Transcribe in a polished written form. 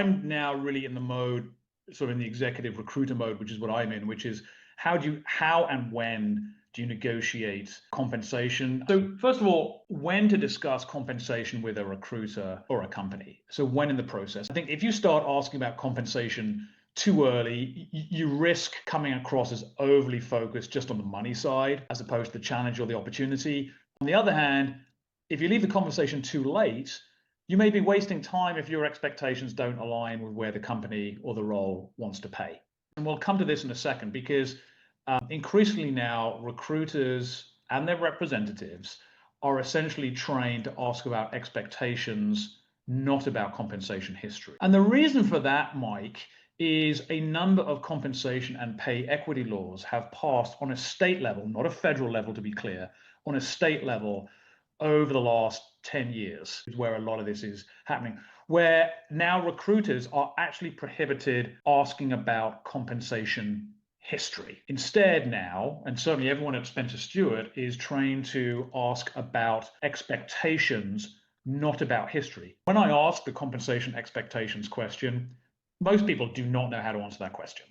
I'm now really in the mode, sort of in the executive recruiter mode, which is what I'm in, which is how and when do you negotiate compensation? So first of all, when to discuss compensation with a recruiter or a company. So when in the process. I think if you start asking about compensation too early, you risk coming across as overly focused just on the money side as opposed to the challenge or the opportunity. On the other hand, if you leave the conversation too late, you may be wasting time if your expectations don't align with where the company or the role wants to pay. And we'll come to this in a second because increasingly now recruiters and their representatives are essentially trained to ask about expectations, not about compensation history. And the reason for that, Mike, is a number of compensation and pay equity laws have passed on a state level, not a federal level to be clear, on a state level over the last 10 years is where a lot of this is happening, where now recruiters are actually prohibited asking about compensation history. Instead now, and certainly everyone at Spencer Stewart is trained to ask about expectations, not about history. When I ask the compensation expectations question, most people do not know how to answer that question.